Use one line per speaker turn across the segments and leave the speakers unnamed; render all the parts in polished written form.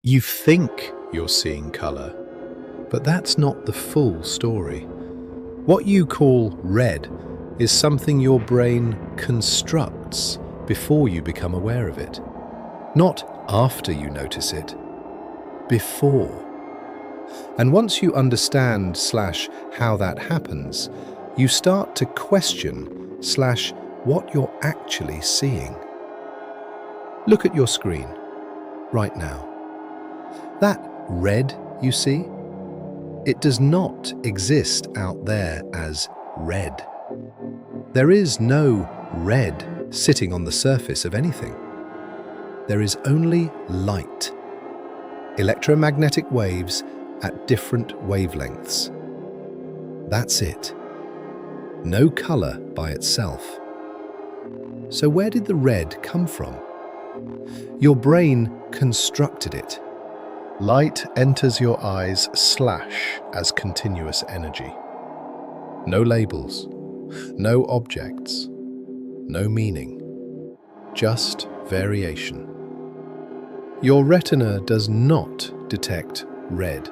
You think you're seeing color, but that's not the full story. What you call red is something your brain constructs before you become aware of it. Not after you notice it, before. And once you understand how that happens, you start to question what you're actually seeing. Look at your screen right now. That red you see, it does not exist out there as red. There is no red sitting on the surface of anything. There is only light, electromagnetic waves at different wavelengths. That's it. No color by itself. So where did the red come from? Your brain constructed it. Light enters your eyes as continuous energy. No labels, no objects, no meaning, just variation. Your retina does not detect red.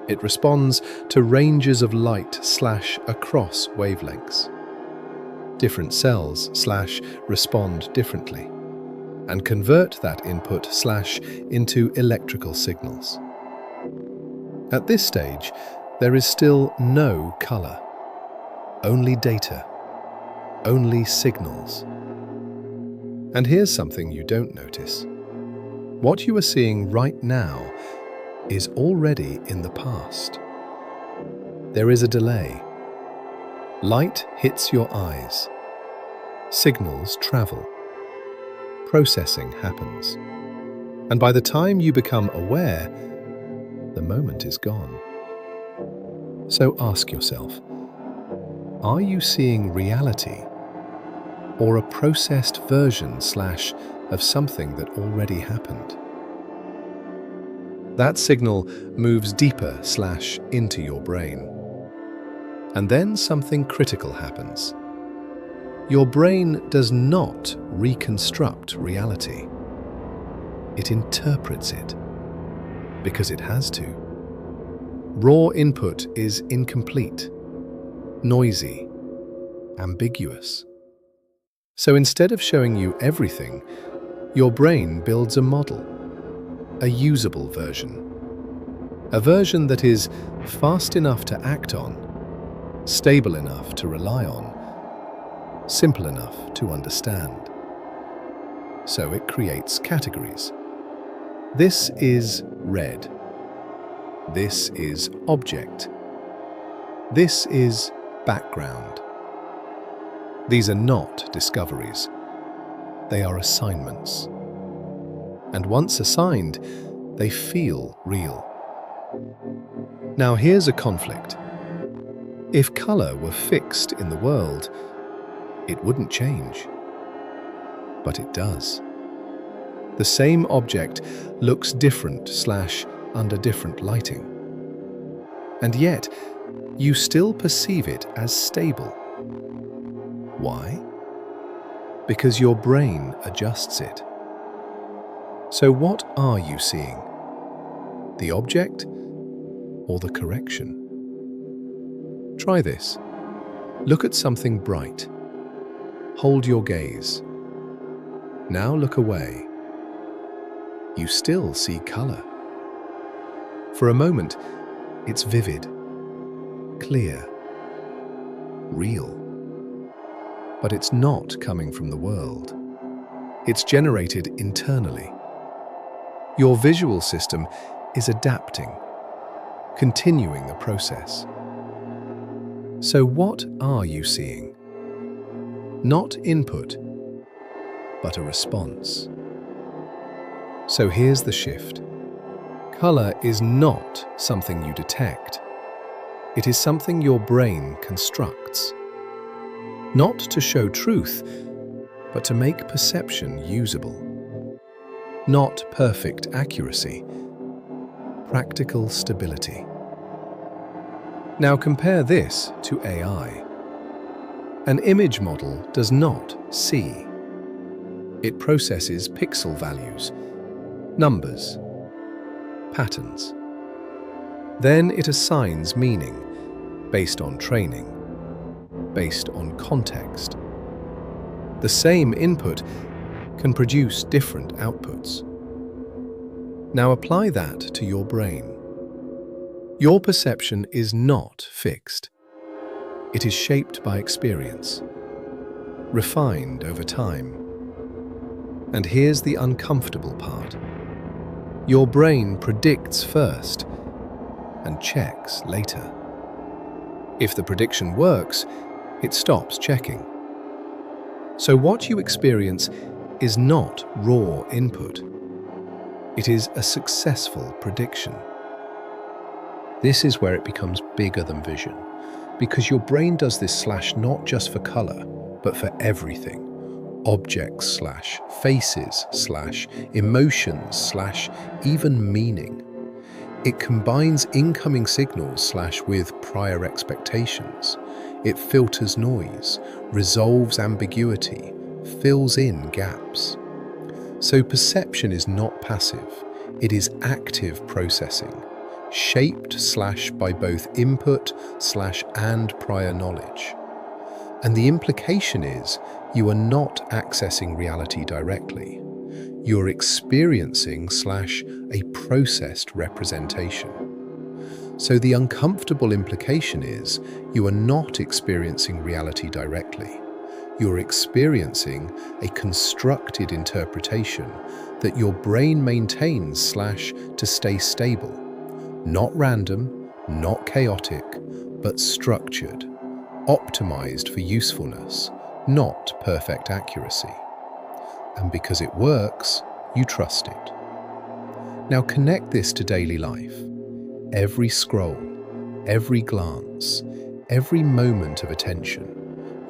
It responds to ranges of light across wavelengths. Different cells respond differently and convert that input into electrical signals. At this stage, there is still no color, only data, only signals. And here's something you don't notice. What you are seeing right now is already in the past. There is a delay. Light hits your eyes. Signals travel. Processing happens. And by the time you become aware, the moment is gone. So ask yourself, are you seeing reality or a processed version of something that already happened? That signal moves deeper into your brain. And then something critical happens. Your brain does not reconstruct reality. It interprets it, because it has to. Raw input is incomplete, noisy, ambiguous. So instead of showing you everything, your brain builds a model, a usable version. A version that is fast enough to act on, stable enough to rely on, simple enough to understand. So it creates categories. This is red. This is object. This is background. These are not discoveries. They are assignments. And once assigned, they feel real. Now here's a conflict. If color were fixed in the world, it wouldn't change. But it does. The same object looks different under different lighting. And yet, you still perceive it as stable. Why? Because your brain adjusts it. So what are you seeing? The object or the correction? Try this. Look at something bright. Hold your gaze. Now look away. You still see color. For a moment, it's vivid, clear, real. But it's not coming from the world. It's generated internally. Your visual system is adapting, continuing the process. So what are you seeing? Not input, but a response. So here's the shift. Color is not something you detect. It is something your brain constructs. Not to show truth, but to make perception usable. Not perfect accuracy, practical stability. Now compare this to AI. An image model does not see. It processes pixel values, numbers, patterns. Then it assigns meaning based on training, based on context. The same input can produce different outputs. Now apply that to your brain. Your perception is not fixed. It is shaped by experience, refined over time. And here's the uncomfortable part. Your brain predicts first and checks later. If the prediction works, it stops checking. So what you experience is not raw input. It is a successful prediction. This is where it becomes bigger than vision, because your brain does this not just for color, but for everything. Objects faces emotions even meaning. It combines incoming signals with prior expectations. It filters noise, resolves ambiguity, fills in gaps. So perception is not passive, it is active processing, shaped by both input and prior knowledge. And the implication is you are not accessing reality directly. You're experiencing a processed representation. So the uncomfortable implication is you are not experiencing reality directly. You're experiencing a constructed interpretation that your brain maintains to stay stable. Not random, not chaotic, but structured, optimized for usefulness, not perfect accuracy. And because it works, you trust it. Now connect this to daily life. Every scroll, every glance, every moment of attention,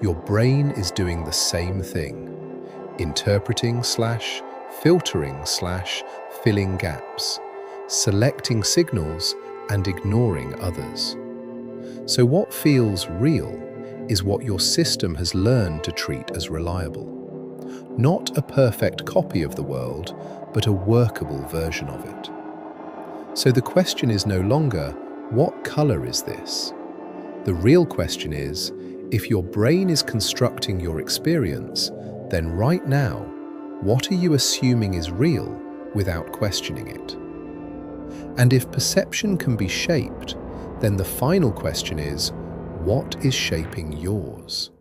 your brain is doing the same thing, interpreting filtering filling gaps, selecting signals and ignoring others. So what feels real is what your system has learned to treat as reliable. Not a perfect copy of the world, but a workable version of it. So the question is no longer, what color is this? The real question is, if your brain is constructing your experience, then right now, what are you assuming is real without questioning it? And if perception can be shaped, then the final question is, what is shaping yours?